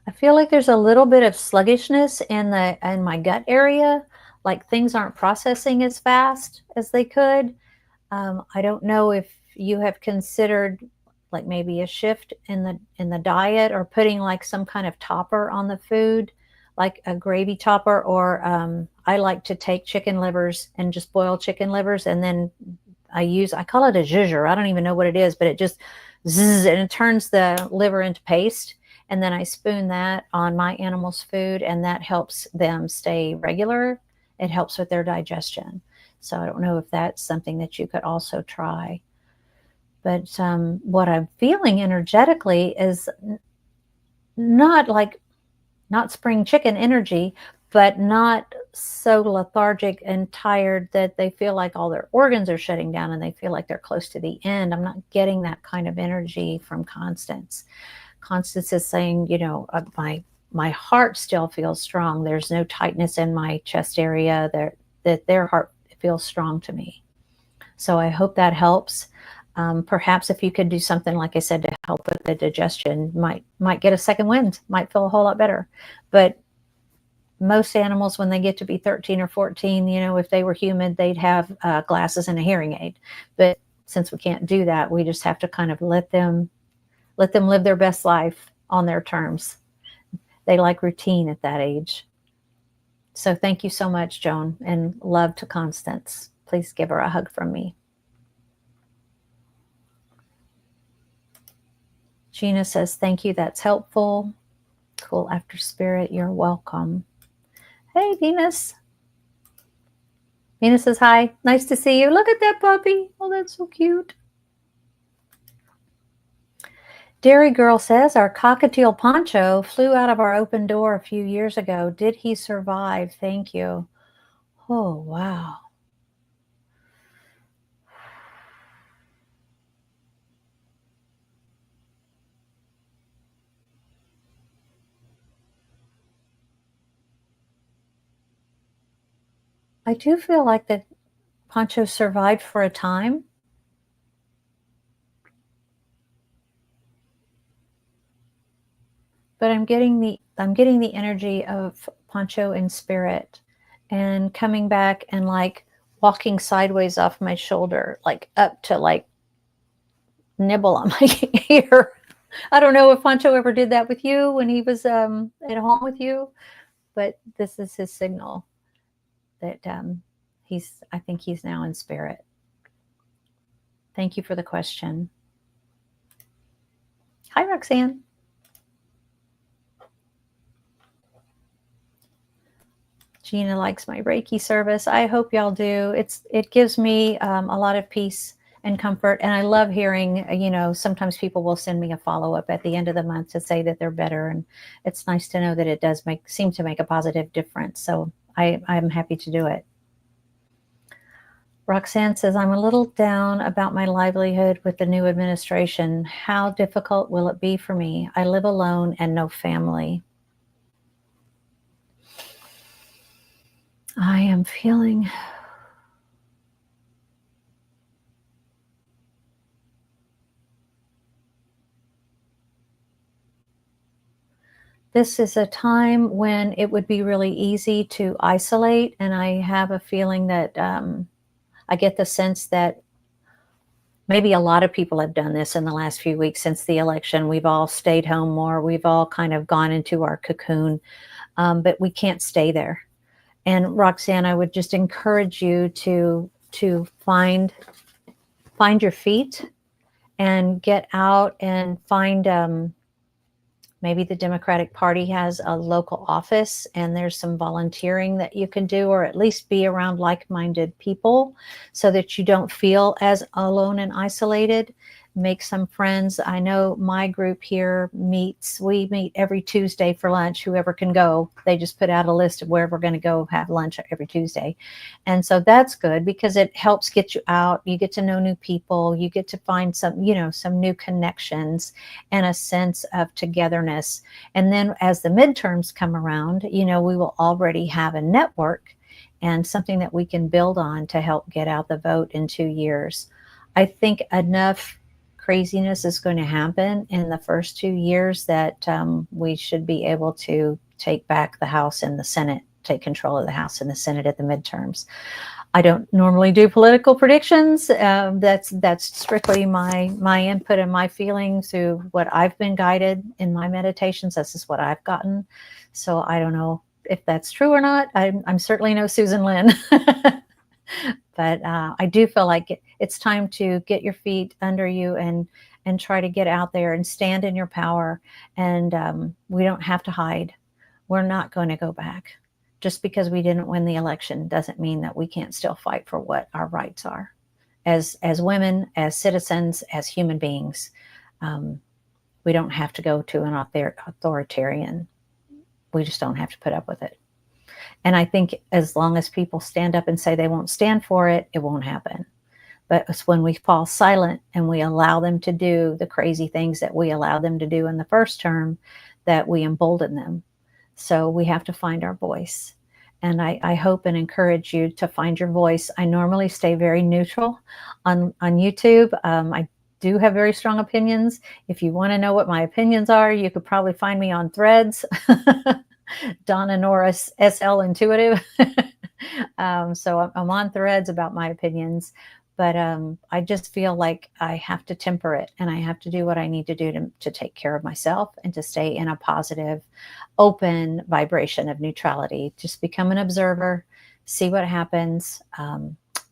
I feel like there's a little bit of sluggishness in my gut area, like things aren't processing as fast as they could. I don't know if you have considered like maybe a shift in the diet, or putting like some kind of topper on the food, like a gravy topper, or I like to take chicken livers and just boil chicken livers, and then I call it a zhuzher. I don't even know what it is, but it just zzz, and it turns the liver into paste. And then I spoon that on my animals' food, and that helps them stay regular. It helps with their digestion. So I don't know if that's something that you could also try. But what I'm feeling energetically is not spring chicken energy, but not so lethargic and tired that they feel like all their organs are shutting down and they feel like they're close to the end. I'm not getting that kind of energy from Constance. Constance is saying, my heart still feels strong. There's no tightness in my chest area. That their heart feels strong to me. So I hope that helps. Perhaps if you could do something, like I said, to help with the digestion, might get a second wind, might feel a whole lot better. But most animals, when they get to be 13 or 14, if they were human, they'd have glasses and a hearing aid. But since we can't do that, we just have to kind of let them live their best life on their terms. They like routine at that age. So thank you so much, Joan, and love to Constance. Please give her a hug from me. Gina says, thank you, that's helpful. Cool after spirit, you're welcome. Hey, Venus. Venus says, hi, nice to see you. Look at that puppy. Oh, that's so cute. Dairy Girl says, our cockatiel Poncho flew out of our open door a few years ago. Did he survive? Thank you. Oh, wow. I do feel like that Poncho survived for a time. But I'm getting the energy of Poncho in spirit, and coming back and like walking sideways off my shoulder, like up to like nibble on my ear. I don't know if Poncho ever did that with you when he was at home with you, but this is his signal that I think he's now in spirit. Thank you for the question. Hi, Roxanne. Gina likes my Reiki service. I hope y'all do. It gives me a lot of peace and comfort. And I love hearing, sometimes people will send me a follow-up at the end of the month to say that they're better. And it's nice to know that it does seem to make a positive difference. So I'm happy to do it. Roxanne says, I'm a little down about my livelihood with the new administration. How difficult will it be for me? I live alone and no family. I am feeling this is a time when it would be really easy to isolate. And I have a feeling that I get the sense that maybe a lot of people have done this in the last few weeks since the election. We've all stayed home more. We've all kind of gone into our cocoon, but we can't stay there. And Roxanne, I would just encourage you to find your feet and get out and find, maybe the Democratic Party has a local office and there's some volunteering that you can do, or at least be around like-minded people so that you don't feel as alone and isolated. make some friends. I know my group here we meet every Tuesday for lunch. Whoever can go, they just put out a list of where we're going to go have lunch every Tuesday. And so that's good because it helps get you out. You get to know new people. You get to find some, some new connections and a sense of togetherness. And then as the midterms come around, we will already have a network and something that we can build on to help get out the vote in 2 years. I think enough craziness is going to happen in the first 2 years that we should be able to take back the House and the Senate, take control of the House and the Senate at the midterms. I don't normally do political predictions. That's strictly my input and my feelings through what I've been guided in my meditations. This is what I've gotten. So I don't know if that's true or not. I'm certainly no Susan Lynn. But I do feel like it's time to get your feet under you and try to get out there and stand in your power. And we don't have to hide. We're not going to go back. Just because we didn't win the election doesn't mean that we can't still fight for what our rights are. As women, as citizens, as human beings, we don't have to go to an authoritarian. We just don't have to put up with it. And I think as long as people stand up and say they won't stand for it, it won't happen. But it's when we fall silent and we allow them to do the crazy things that we allowed them to do in the first term that we embolden them. So we have to find our voice. And I hope and encourage you to find your voice. I normally stay very neutral on YouTube. I do have very strong opinions. If you want to know what my opinions are, you could probably find me on Threads. Donna Norris, SL Intuitive. So I'm on Threads about my opinions, but I just feel like I have to temper it and I have to do what I need to do to take care of myself and to stay in a positive, open vibration of neutrality. Just become an observer, see what happens.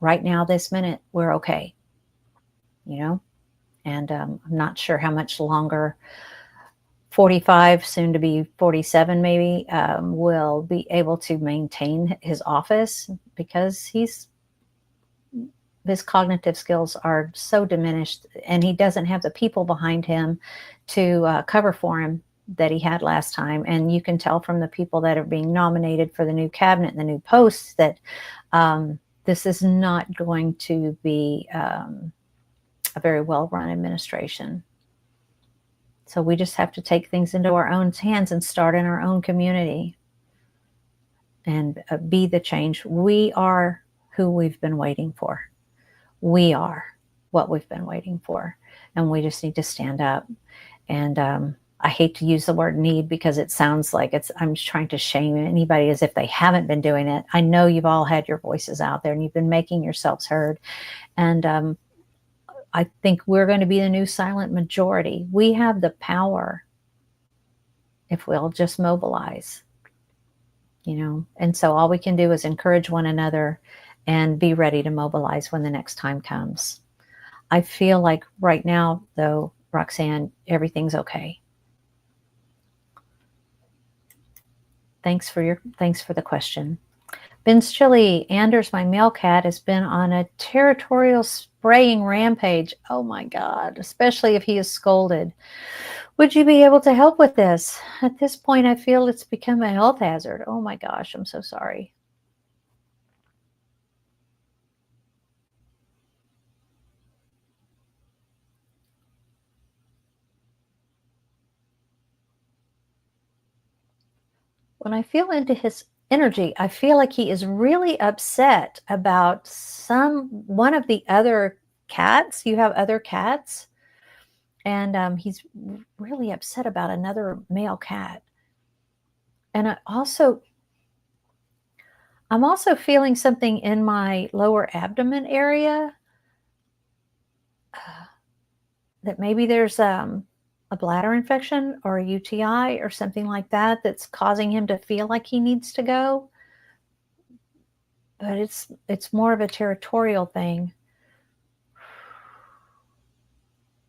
Right now, this minute, we're okay, and I'm not sure how much longer 45, soon to be 47 maybe, will be able to maintain his office because his cognitive skills are so diminished and he doesn't have the people behind him to cover for him that he had last time. And you can tell from the people that are being nominated for the new cabinet and the new posts that this is not going to be a very well-run administration. So we just have to take things into our own hands and start in our own community and be the change. We are who we've been waiting for. We are what we've been waiting for. And we just need to stand up. And I hate to use the word need because it sounds like I'm just trying to shame anybody as if they haven't been doing it. I know you've all had your voices out there and you've been making yourselves heard. And I think we're going to be the new silent majority. We have the power if we'll just mobilize, And so all we can do is encourage one another and be ready to mobilize when the next time comes. I feel like right now, though, Roxanne, everything's okay. Thanks for the question. Ben's Chili, Anders, my male cat, has been on a territorial spraying rampage. Oh my God, especially if he is scolded. Would you be able to help with this? At this point, I feel it's become a health hazard. Oh my gosh, I'm so sorry. When I feel into his energy, I feel like he is really upset about one of the other cats. You have other cats, and he's really upset about another male cat. And I'm also feeling something in my lower abdomen area that maybe there's a bladder infection or a UTI or something like that that's causing him to feel like he needs to go. But it's more of a territorial thing.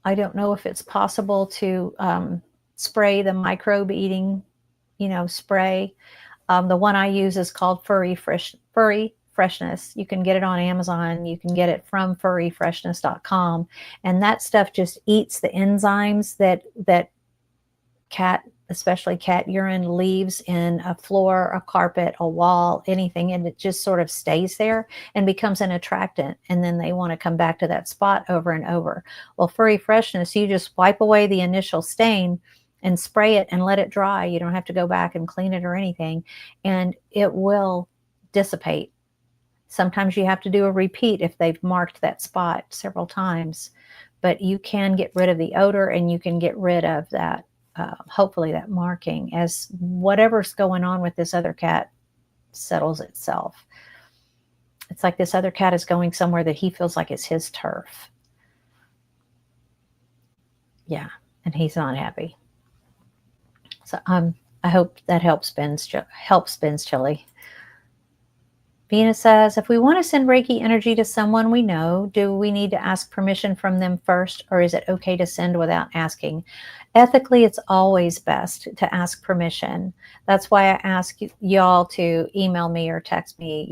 I don't know if it's possible to spray the microbe eating, spray. The one I use is called Furry Freshness. You can get it on Amazon. You can get it from furryfreshness.com. And that stuff just eats the enzymes that cat, especially cat urine, leaves in a floor, a carpet, a wall, anything, and it just sort of stays there and becomes an attractant. And then they want to come back to that spot over and over. Well, Furry Freshness, you just wipe away the initial stain and spray it and let it dry. You don't have to go back and clean it or anything, and it will dissipate. Sometimes you have to do a repeat if they've marked that spot several times, but you can get rid of the odor and you can get rid of that, hopefully that marking, as whatever's going on with this other cat settles itself. It's like this other cat is going somewhere that he feels like it's his turf. Yeah, and he's not happy. So I hope that helps Ben's Chili. Venus says, if we want to send Reiki energy to someone we know, do we need to ask permission from them first, or is it okay to send without asking? Ethically, it's always best to ask permission. That's why I ask y'all to email me or text me.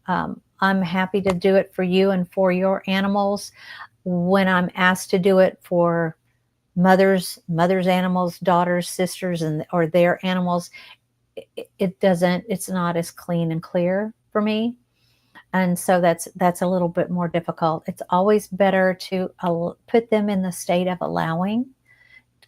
I'm happy to do it for you and for your animals. When I'm asked to do it for mothers' animals, daughters, sisters, or their animals, it's not as clean and clear for me. And so that's a little bit more difficult. It's always better to put them in the state of allowing,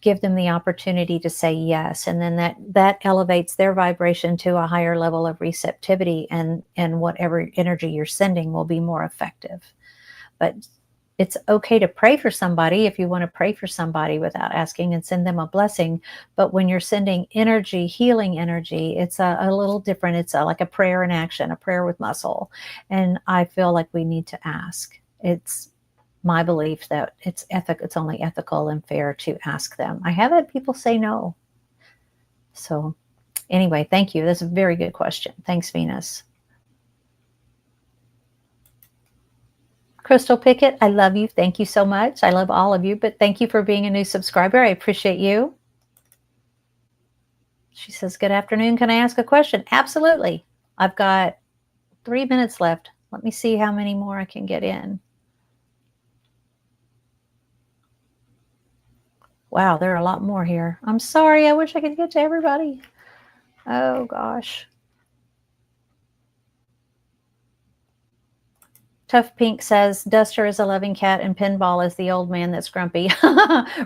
give them the opportunity to say yes. And then that elevates their vibration to a higher level of receptivity, and whatever energy you're sending will be more effective. But it's okay to pray for somebody if you want to pray for somebody without asking and send them a blessing. But when you're sending energy, healing energy, it's a little different. It's like a prayer in action, a prayer with muscle. And I feel like we need to ask. It's my belief that it's only ethical and fair to ask them. I have had people say no. So anyway, thank you. That's a very good question. Thanks, Venus. Crystal Pickett, I love you. Thank you so much. I love all of you, but thank you for being a new subscriber. I appreciate you. She says, good afternoon. Can I ask a question? Absolutely. I've got 3 minutes left. Let me see how many more I can get in. Wow, there are a lot more here. I'm sorry. I wish I could get to everybody. Oh, gosh. Tough Pink says, Duster is a loving cat and Pinball is the old man that's grumpy.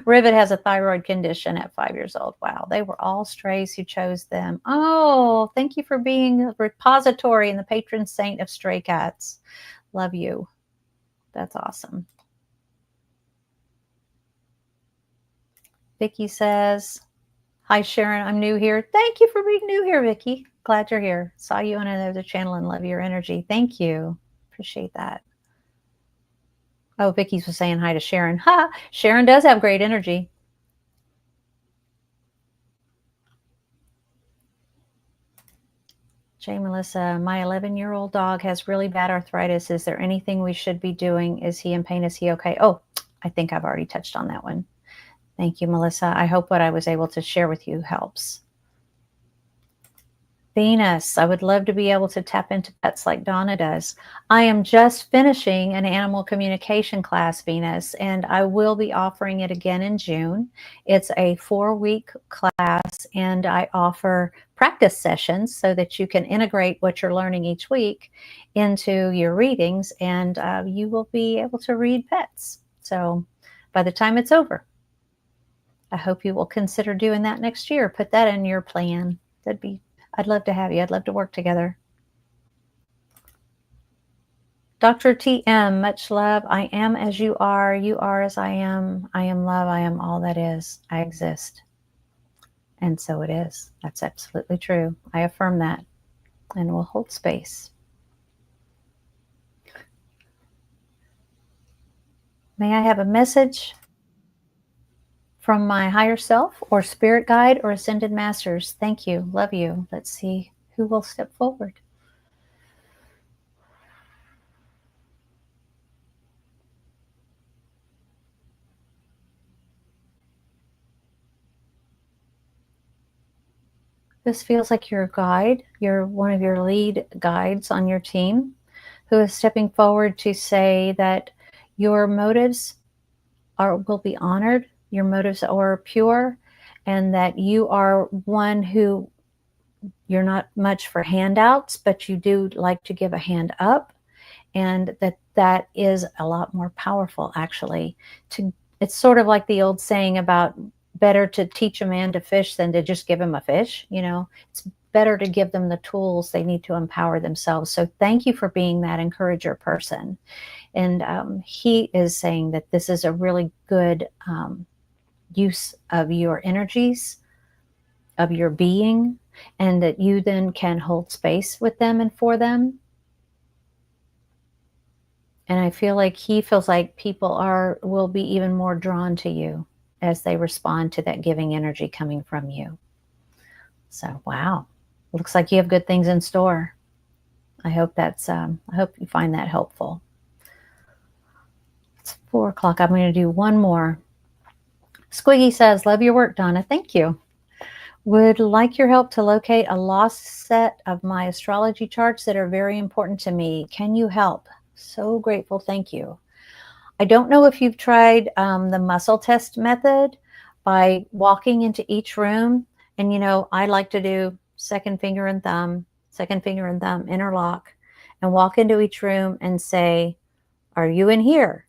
Rivet has a thyroid condition at 5 years old. Wow, they were all strays who chose them. Oh, thank you for being a repository and the patron saint of stray cats. Love you. That's awesome. Vicky says, hi, Sharon. I'm new here. Thank you for being new here, Vicky. Glad you're here. Saw you on another channel and love your energy. Thank you. Appreciate that. Oh, Vicky's was saying hi to Sharon. Ha! Sharon does have great energy. Jay Melissa, my 11-year-old dog has really bad arthritis. Is there anything we should be doing? Is he in pain? Is he okay? Oh, I think I've already touched on that one. Thank you, Melissa. I hope what I was able to share with you helps. Venus, I would love to be able to tap into pets like Donna does. I am just finishing an animal communication class, Venus, and I will be offering it again in June. It's a 4-week class, and I offer practice sessions so that you can integrate what you're learning each week into your readings, and you will be able to read pets. So by the time it's over, I hope you will consider doing that next year. Put that in your plan. I'd love to have you. I'd love to work together. Dr. TM, much love. I am as you are. You are as I am. I am love. I am all that is. I exist. And so it is. That's absolutely true. I affirm that and will hold space. May I have a message from my higher self or spirit guide or ascended masters? Thank you. Love you. Let's see who will step forward. This feels like your guide. You're one of your lead guides on your team. who is stepping forward to say that your motives will be honored, your motives are pure, and that you are one who, you're not much for handouts, but you do like to give a hand up, and that is a lot more powerful actually. To It's sort of like the old saying about better to teach a man to fish than to just give him a fish. It's better to give them the tools they need to empower themselves. So thank you for being that encourager person. And he is saying that this is a really good use of your energies, of your being, and that you then can hold space with them and for them. And I feel like he feels like people will be even more drawn to you as they respond to that giving energy coming from you. So, wow. Looks like you have good things in store. I hope I hope you find that helpful. It's 4 o'clock. I'm going to do one more. Squiggy says, love your work, Donna. Thank you. Would like your help to locate a lost set of my astrology charts that are very important to me. Can you help? So grateful. Thank you. I don't know if you've tried the muscle test method by walking into each room. And, I like to do second finger and thumb, interlock, and walk into each room and say, are you in here?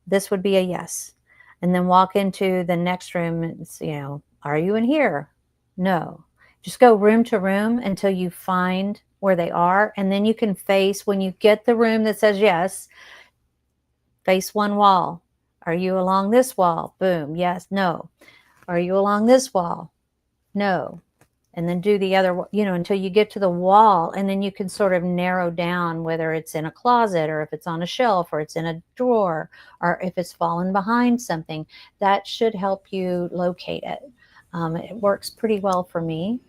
This would be a yes. And then walk into the next room and, are you in here? No. Just go room to room until you find where they are. And then you can face, when you get the room that says yes, face one wall. Are you along this wall? Boom. Yes. No. Are you along this wall? No. And then do the other, until you get to the wall. And then you can sort of narrow down whether it's in a closet or if it's on a shelf or it's in a drawer or if it's fallen behind something. That should help you locate it. It works pretty well for me.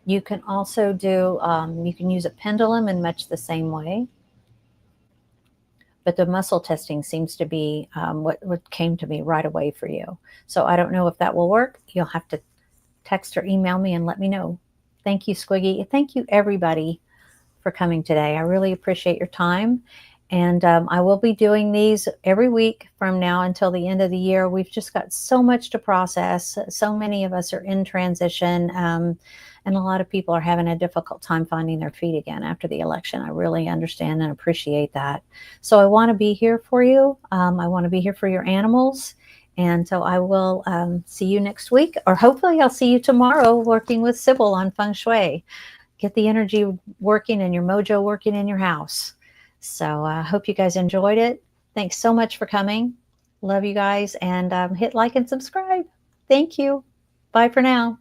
You can also do, you can use a pendulum in much the same way. But the muscle testing seems to be what came to me right away for you. So I don't know if that will work. You'll have to text or email me and let me know. Thank you, Squiggy. Thank you, everybody, for coming today. I really appreciate your time. And I will be doing these every week from now until the end of the year. We've just got so much to process. So many of us are in transition. And a lot of people are having a difficult time finding their feet again after the election. I really understand and appreciate that. So I want to be here for you. I want to be here for your animals. And so I will see you next week, or hopefully I'll see you tomorrow working with Sybil on Feng Shui. Get the energy working and your mojo working in your house. So I hope you guys enjoyed it. Thanks so much for coming. Love you guys, and hit like and subscribe. Thank you. Bye for now.